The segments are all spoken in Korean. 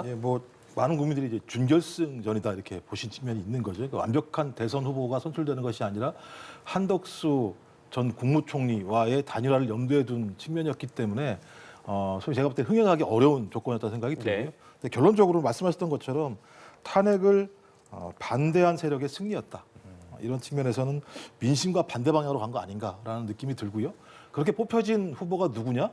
예, 뭐 많은 국민들이 이제 준결승전이다 이렇게 보신 측면이 있는 거죠. 그러니까 완벽한 대선 후보가 선출되는 것이 아니라 한덕수 전 국무총리와의 단일화를 염두에 둔 측면이었기 때문에 소위 제가 볼 때 흥행하기 어려운 조건이었다는 생각이 들고요. 네. 근데 결론적으로 말씀하셨던 것처럼 탄핵을 반대한 세력의 승리였다. 이런 측면에서는 민심과 반대 방향으로 간 거 아닌가라는 느낌이 들고요. 그렇게 뽑혀진 후보가 누구냐?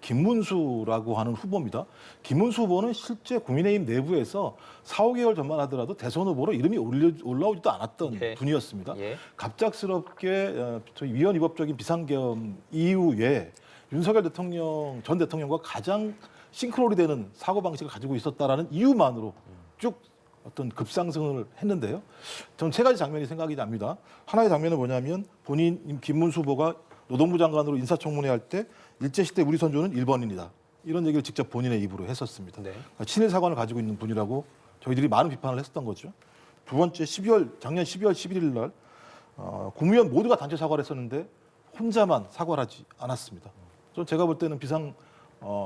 김문수라고 하는 후보입니다. 김문수 후보는 실제 국민의힘 내부에서 4, 5개월 전만 하더라도 대선 후보로 이름이 올라오지도 않았던 예. 분이었습니다. 예. 갑작스럽게 저희 위헌 위법적인 비상계엄 이후에 윤석열 전 대통령과 가장 싱크로이 되는 사고방식을 가지고 있었다라는 이유만으로 쭉 어떤 급상승을 했는데요. 전 세 가지 장면이 생각이 납니다. 하나의 장면은 뭐냐면 본인 김문수 후보가 노동부 장관으로 인사청문회 할 때 일제시대 우리 선조는 일본인이다. 이런 얘기를 직접 본인의 입으로 했었습니다. 네. 그러니까 친일 사관을 가지고 있는 분이라고 저희들이 많은 비판을 했었던 거죠. 두 번째 작년 12월 11일 날 국무위원 모두가 단체 사과를 했었는데 혼자만 사과를 하지 않았습니다. 제가 볼 때는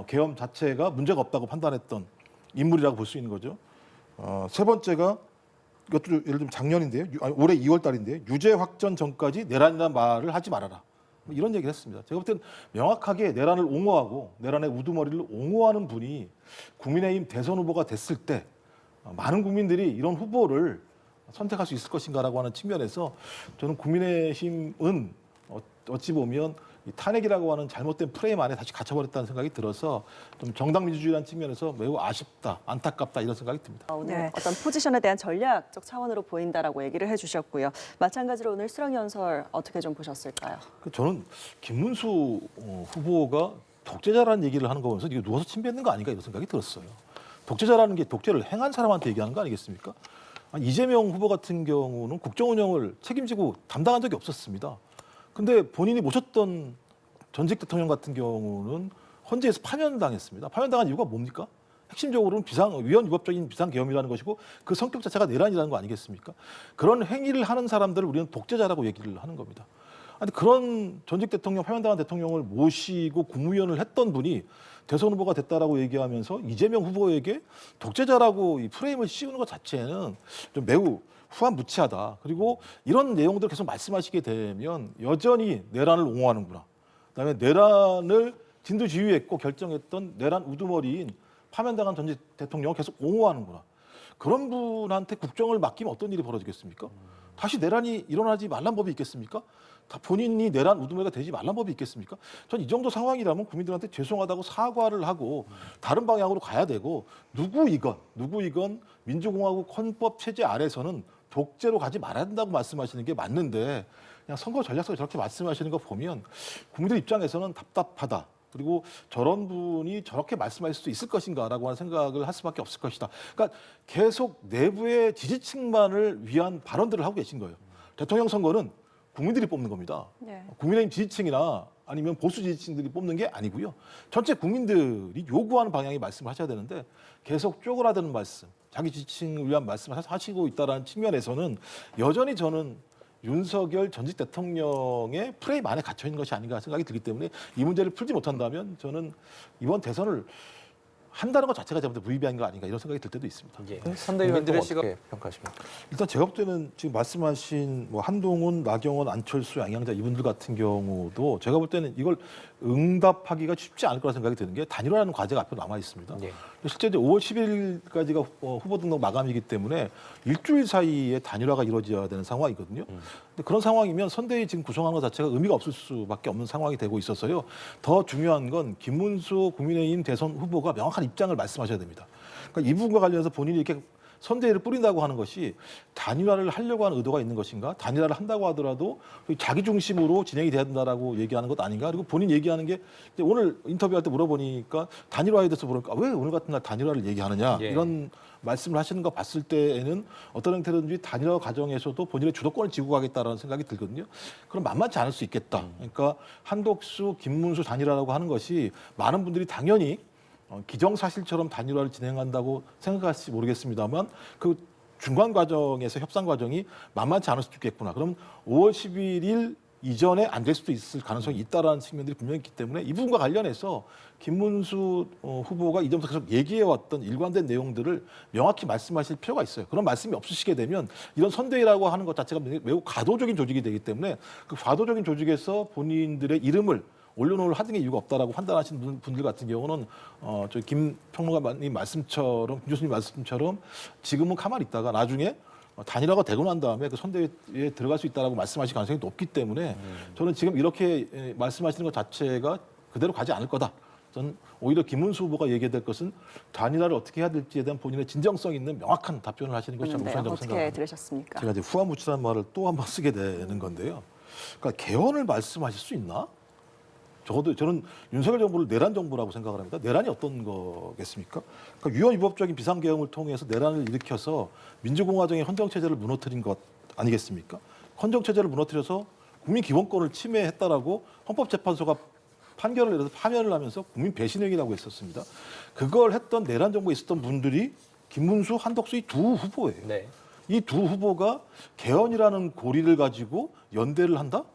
계엄 자체가 문제가 없다고 판단했던 인물이라고 볼 수 있는 거죠. 세 번째가 이것도 예를 들면 작년인데요. 올해 2월 달인데요. 유죄 확정 전까지 내란이라는 말을 하지 말아라. 이런 얘기를 했습니다. 제가 볼 때는 명확하게 내란을 옹호하고 내란의 우두머리를 옹호하는 분이 국민의힘 대선 후보가 됐을 때 많은 국민들이 이런 후보를 선택할 수 있을 것인가라고 하는 측면에서 저는 국민의힘은 어찌 보면 이 탄핵이라고 하는 잘못된 프레임 안에 다시 갇혀버렸다는 생각이 들어서 좀 정당 민주주의라는 측면에서 매우 아쉽다, 안타깝다 이런 생각이 듭니다. 오늘 네. 어떤 포지션에 대한 전략적 차원으로 보인다라고 얘기를 해주셨고요. 마찬가지로 오늘 수령연설 어떻게 좀 보셨을까요? 저는 김문수 후보가 독재자라는 얘기를 하는 거 보면서 이거 누워서 침뱉는 거 아닌가 이런 생각이 들었어요. 독재자라는 게 독재를 행한 사람한테 얘기하는 거 아니겠습니까? 이재명 후보 같은 경우는 국정 운영을 책임지고 담당한 적이 없었습니다. 근데 본인이 모셨던 전직 대통령 같은 경우는 헌재에서 파면당했습니다. 파면당한 이유가 뭡니까? 핵심적으로는 위헌 위법적인 비상계엄이라는 것이고 그 성격 자체가 내란이라는 거 아니겠습니까? 그런 행위를 하는 사람들을 우리는 독재자라고 얘기를 하는 겁니다. 아니 그런 전직 대통령, 파면당한 대통령을 모시고 국무위원을 했던 분이 대선 후보가 됐다라고 얘기하면서 이재명 후보에게 독재자라고 이 프레임을 씌우는 것 자체는 좀 매우 후한무치하다. 그리고 이런 내용들을 계속 말씀하시게 되면 여전히 내란을 옹호하는구나. 그다음에 내란을 진두지휘했고 결정했던 내란 우두머리인 파면당한 전직 대통령을 계속 옹호하는구나. 그런 분한테 국정을 맡기면 어떤 일이 벌어지겠습니까? 다시 내란이 일어나지 말란 법이 있겠습니까? 다 본인이 내란 우두머리가 되지 말란 법이 있겠습니까? 전 이 정도 상황이라면 국민들한테 죄송하다고 사과를 하고 다른 방향으로 가야 되고 누구이건 민주공화국 헌법 체제 아래서는 독재로 가지 말아야 된다고 말씀하시는 게 맞는데 그냥 선거 전략적으로 저렇게 말씀하시는 거 보면 국민들 입장에서는 답답하다. 그리고 저런 분이 저렇게 말씀하실 수 있을 것인가라고 하는 생각을 할 수밖에 없을 것이다. 그러니까 계속 내부의 지지층만을 위한 발언들을 하고 계신 거예요. 대통령 선거는 국민들이 뽑는 겁니다. 네. 국민의힘 지지층이나 아니면 보수 지지층들이 뽑는 게 아니고요. 전체 국민들이 요구하는 방향의 말씀을 하셔야 되는데 계속 쪼그라드는 말씀, 자기 지지층을 위한 말씀을 하시고 있다는 측면에서는 여전히 저는 윤석열 전직 대통령의 프레임 안에 갇혀 있는 것이 아닌가 생각이 들기 때문에 이 문제를 풀지 못한다면 저는 이번 대선을 한다는 것 자체가 제가 볼 때 무의미한 거 아닌가 이런 생각이 들 때도 있습니다. 예. 선대위원들의 시각 어떻게 평가하십니까? 일단 제가 볼 때는 지금 말씀하신 뭐 한동훈, 나경원, 안철수, 양양자 이분들 같은 경우도 제가 볼 때는 이걸 응답하기가 쉽지 않을 거라 생각이 드는 게 단일화라는 과제가 앞으로 남아 있습니다. 예. 실제 이제 5월 11일까지가 후보 등록 마감이기 때문에 일주일 사이에 단일화가 이루어져야 되는 상황이거든요. 근데 그런 상황이면 선대위 지금 구성하는 것 자체가 의미가 없을 수밖에 없는 상황이 되고 있어서요. 더 중요한 건 김문수 국민의힘 대선 후보가 명확한 입장을 말씀하셔야 됩니다. 그러니까 이 부분과 관련해서 본인이 이렇게 선대위를 뿌린다고 하는 것이 단일화를 하려고 하는 의도가 있는 것인가? 단일화를 한다고 하더라도 자기 중심으로 진행이 돼야 된다라고 얘기하는 것 아닌가? 그리고 본인 얘기하는 게 오늘 인터뷰할 때 물어보니까 단일화에 대해서 물으니까 왜 오늘 같은 날 단일화를 얘기하느냐? 예. 이런 말씀을 하시는 거 봤을 때에는 어떤 형태든지 단일화 과정에서도 본인의 주도권을 쥐고 가겠다라는 생각이 들거든요. 그럼 만만치 않을 수 있겠다. 그러니까 한덕수, 김문수 단일화라고 하는 것이 많은 분들이 당연히 기정사실처럼 단일화를 진행한다고 생각할지 모르겠습니다만 그 중간 과정에서 협상 과정이 만만치 않을 수도 있겠구나. 그럼 5월 11일 이전에 안 될 수도 있을 가능성이 있다라는 측면들이 분명히 있기 때문에 이 부분과 관련해서 김문수 후보가 이전부터 계속 얘기해왔던 일관된 내용들을 명확히 말씀하실 필요가 있어요. 그런 말씀이 없으시게 되면 이런 선대위라고 하는 것 자체가 매우 과도적인 조직이 되기 때문에 그 과도적인 조직에서 본인들의 이름을 올려놓을 하등의 이유가 없다라고 판단하시는 분들 같은 경우는 저희 김 평론가님 말씀처럼, 김 교수님 말씀처럼 지금은 가만히 있다가 나중에 단일화가 되고 난 다음에 그 선대위에 들어갈 수 있다라고 말씀하실 가능성이 높기 때문에 저는 지금 이렇게 말씀하시는 것 자체가 그대로 가지 않을 거다. 저는 오히려 김문수 후보가 얘기될 것은 단일화를 어떻게 해야 될지에 대한 본인의 진정성 있는 명확한 답변을 하시는 것이 참 우선이라고 어떻게 생각합니다. 들으셨습니까? 제가 이제 후화무치라는 말을 또 한 번 쓰게 되는 건데요. 그러니까 개헌을 말씀하실 수 있나? 적어도 저는 윤석열 정부를 내란 정부라고 생각을 합니다. 내란이 어떤 거겠습니까? 그러니까 위헌위법적인 비상계엄을 통해서 내란을 일으켜서 민주공화정의 헌정체제를 무너뜨린 것 아니겠습니까? 헌정체제를 무너뜨려서 국민 기본권을 침해했다라고 헌법재판소가 판결을 내려서 파면을 하면서 국민 배신행위라고 했었습니다. 그걸 했던 내란 정부에 있었던 분들이 김문수, 한덕수 이 두 후보예요. 네. 이 두 후보가 개헌이라는 고리를 가지고 연대를 한다?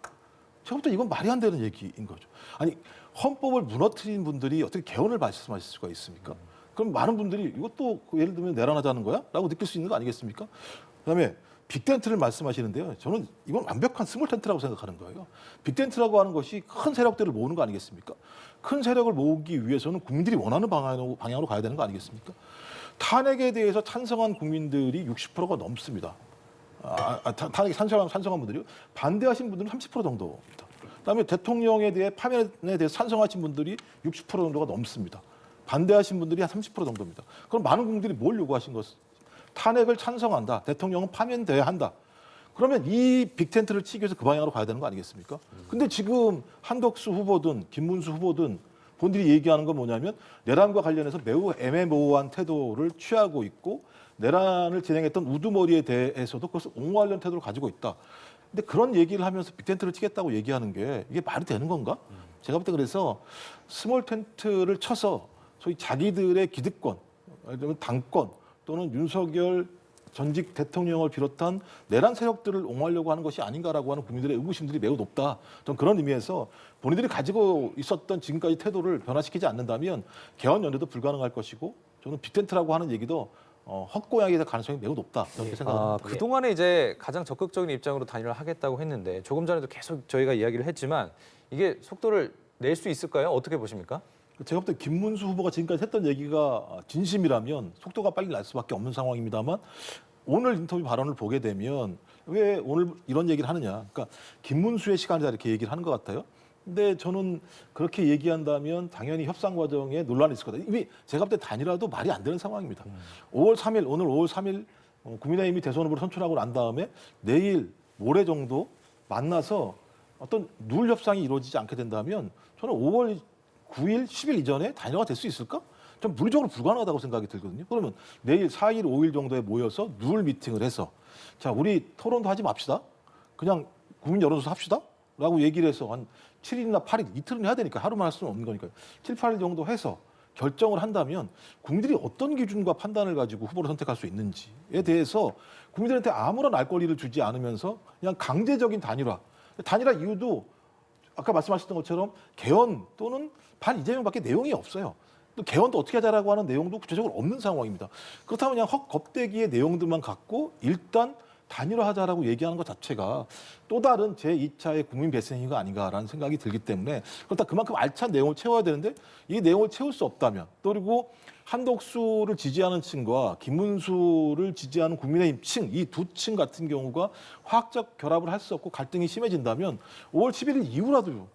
제가 볼 때 이건 말이 안 되는 얘기인 거죠. 아니 헌법을 무너뜨린 분들이 어떻게 개헌을 말씀하실 수가 있습니까? 그럼 많은 분들이 이것도 예를 들면 내란하자는 거야? 라고 느낄 수 있는 거 아니겠습니까? 그다음에 빅텐트를 말씀하시는데요. 저는 이건 완벽한 스몰 텐트라고 생각하는 거예요. 빅텐트라고 하는 것이 큰 세력들을 모으는 거 아니겠습니까? 큰 세력을 모으기 위해서는 국민들이 원하는 방향으로 가야 되는 거 아니겠습니까? 탄핵에 대해서 찬성한 국민들이 60%가 넘습니다. 탄핵에 찬성한 분들이요. 반대하신 분들은 30% 정도입니다. 그다음에 대통령에 대해 파면에 대해 찬성하신 분들이 60% 정도가 넘습니다. 반대하신 분들이 한 30% 정도입니다. 그럼 많은 국민들이 뭘 요구하신 것? 탄핵을 찬성한다. 대통령은 파면돼야 한다. 그러면 이 빅텐트를 치기 위해서 그 방향으로 가야 되는 거 아니겠습니까? 근데 지금 한덕수 후보든 김문수 후보든 본인들이 얘기하는 건 뭐냐면 내란과 관련해서 매우 애매모호한 태도를 취하고 있고 내란을 진행했던 우두머리에 대해서도 그것을 옹호하려는 태도를 가지고 있다. 근데 그런 얘기를 하면서 빅텐트를 치겠다고 얘기하는 게 이게 말이 되는 건가? 제가 볼 때 그래서 스몰 텐트를 쳐서 소위 자기들의 기득권, 당권 또는 윤석열 전직 대통령을 비롯한 내란 세력들을 옹호하려고 하는 것이 아닌가라고 하는 국민들의 의구심들이 매우 높다. 전 그런 의미에서 본인들이 가지고 있었던 지금까지 태도를 변화시키지 않는다면 개헌 연대도 불가능할 것이고 저는 빅텐트라고 하는 얘기도 헛고양이 될 가능성이 매우 높다. 이렇게 생각합니다. 그동안에 이제 가장 적극적인 입장으로 단일화를 하겠다고 했는데 조금 전에도 계속 저희가 이야기를 했지만 이게 속도를 낼 수 있을까요? 어떻게 보십니까? 제가 볼 때 김문수 후보가 지금까지 했던 얘기가 진심이라면 속도가 빨리 날 수밖에 없는 상황입니다만 오늘 인터뷰 발언을 보게 되면 왜 오늘 이런 얘기를 하느냐. 그러니까 김문수의 시간이다 이렇게 얘기를 하는 것 같아요. 근데 저는 그렇게 얘기한다면 당연히 협상 과정에 논란이 있을 거다. 이미 제가 볼 때 단일화도 말이 안 되는 상황입니다. 5월 3일, 오늘 5월 3일 국민의힘이 대선 후보를 선출하고 난 다음에 내일, 모레 정도 만나서 어떤 누울 협상이 이루어지지 않게 된다면 저는 5월 9일, 10일 이전에 단일화가 될 수 있을까? 좀 물리적으로 불가능하다고 생각이 들거든요. 그러면 내일 4일, 5일 정도에 모여서 누울 미팅을 해서 자, 우리 토론도 하지 맙시다. 그냥 국민 여론조사 합시다. 라고 얘기를 해서 한 7일이나 8일, 이틀은 해야 되니까 하루만 할 수는 없는 거니까요. 7, 8일 정도 해서 결정을 한다면 국민들이 어떤 기준과 판단을 가지고 후보를 선택할 수 있는지에 대해서 국민들한테 아무런 알 권리를 주지 않으면서 그냥 강제적인 단일화. 단일화 이유도 아까 말씀하셨던 것처럼 개헌 또는 반 이재명밖에 내용이 없어요. 또 개헌도 어떻게 하자라고 하는 내용도 구체적으로 없는 상황입니다. 그렇다면 그냥 헛겁대기의 내용들만 갖고 일단 단일화하자라고 얘기하는 것 자체가 또 다른 제2차의 국민 배신행위가 아닌가라는 생각이 들기 때문에 그렇다 그만큼 알찬 내용을 채워야 되는데 이 내용을 채울 수 없다면 또 그리고 한덕수를 지지하는 층과 김문수를 지지하는 국민의힘 층, 이 두 층 같은 경우가 화학적 결합을 할 수 없고 갈등이 심해진다면 5월 11일 이후라도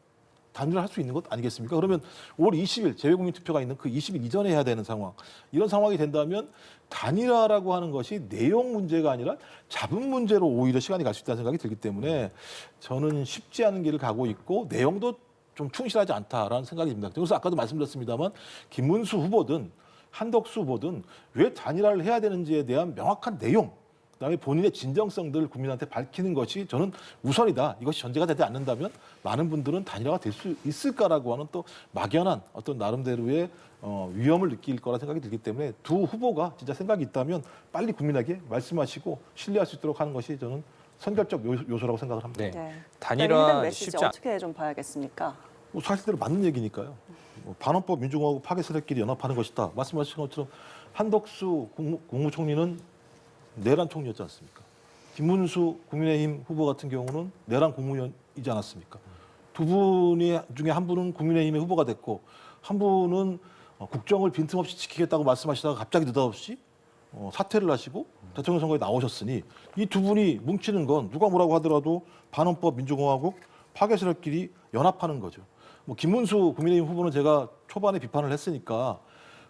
단일화를 할 수 있는 것 아니겠습니까? 그러면 5월 20일 재외국민 투표가 있는 그 20일 이전에 해야 되는 상황. 이런 상황이 된다면 단일화라고 하는 것이 내용 문제가 아니라 자본 문제로 오히려 시간이 갈 수 있다는 생각이 들기 때문에 저는 쉽지 않은 길을 가고 있고 내용도 좀 충실하지 않다라는 생각이 듭니다. 그래서 아까도 말씀드렸습니다만 김문수 후보든 한덕수 후보든 왜 단일화를 해야 되는지에 대한 명확한 내용, 그다음에 본인의 진정성들을 국민한테 밝히는 것이 저는 우선이다. 이것이 전제가 되지 않는다면 많은 분들은 단일화가 될 수 있을까라고 하는 또 막연한 어떤 나름대로의 위험을 느낄 거라 생각이 들기 때문에 두 후보가 진짜 생각이 있다면 빨리 국민에게 말씀하시고 신뢰할 수 있도록 하는 것이 저는 선결적 요소라고 생각을 합니다. 네. 네. 단일화 힘든 메시지 쉽지 않- 어떻게 좀 봐야겠습니까? 뭐 사실대로 맞는 얘기니까요. 뭐 반헌법 민주공화국 파괴 세력끼리 연합하는 것이다. 말씀하신 것처럼 한덕수 국무총리는 내란 총리였지 않습니까? 김문수 국민의힘 후보 같은 경우는 내란 국무위원이지 않았습니까? 두 분이 중에 한 분은 국민의힘의 후보가 됐고 한 분은 국정을 빈틈없이 지키겠다고 말씀하시다가 갑자기 느닷없이 사퇴를 하시고 대통령 선거에 나오셨으니 이 두 분이 뭉치는 건 누가 뭐라고 하더라도 반헌법 민주공화국 파괴 세력끼리 연합하는 거죠. 뭐 김문수 국민의힘 후보는 제가 초반에 비판을 했으니까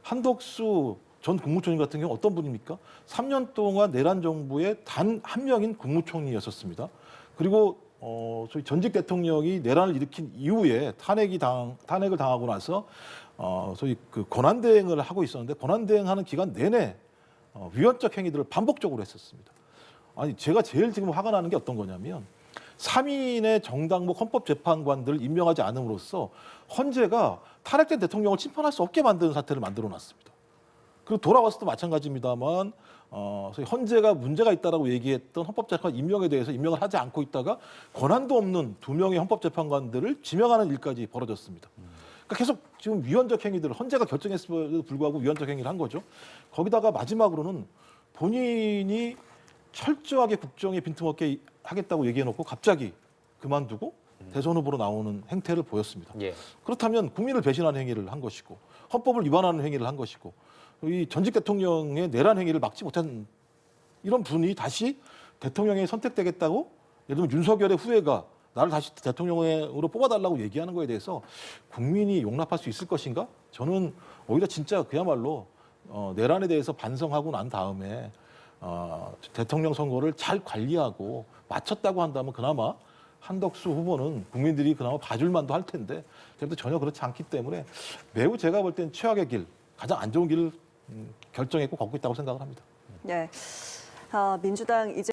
한덕수 전 국무총리 같은 경우 어떤 분입니까? 3년 동안 내란 정부의 단 한 명인 국무총리였었습니다. 그리고 저희 전직 대통령이 내란을 일으킨 이후에 탄핵을 당하고 나서 소위 그 권한대행을 하고 있었는데 권한대행하는 기간 내내 위헌적 행위들을 반복적으로 했었습니다. 아니 제가 제일 지금 화가 나는 게 어떤 거냐면 3인의 정당목 헌법재판관들을 임명하지 않음으로써 헌재가 탄핵된 대통령을 심판할 수 없게 만드는 사태를 만들어놨습니다. 그리고 돌아와서도 마찬가지입니다만 소위 헌재가 문제가 있다라고 얘기했던 헌법재판관 임명에 대해서 임명을 하지 않고 있다가 권한도 없는 2명의 헌법재판관들을 지명하는 일까지 벌어졌습니다. 그러니까 계속 지금 위헌적 행위들을 헌재가 결정했음에도 불구하고 위헌적 행위를 한 거죠. 거기다가 마지막으로는 본인이 철저하게 국정에 빈틈없게 하겠다고 얘기해놓고 갑자기 그만두고 대선 후보로 나오는 행태를 보였습니다. 예. 그렇다면 국민을 배신하는 행위를 한 것이고 헌법을 위반하는 행위를 한 것이고 이 전직 대통령의 내란 행위를 막지 못한 이런 분이 다시 대통령에 선택되겠다고 예를 들면 윤석열의 후예가 나를 다시 대통령으로 뽑아달라고 얘기하는 거에 대해서 국민이 용납할 수 있을 것인가? 저는 오히려 진짜 그야말로 내란에 대해서 반성하고 난 다음에 대통령 선거를 잘 관리하고 마쳤다고 한다면 그나마 한덕수 후보는 국민들이 그나마 봐줄 만도 할 텐데 그래도 전혀 그렇지 않기 때문에 매우 제가 볼 땐 최악의 길, 가장 안 좋은 길을 결정했고 걷고 있다고 생각을 합니다. 네. 민주당 이제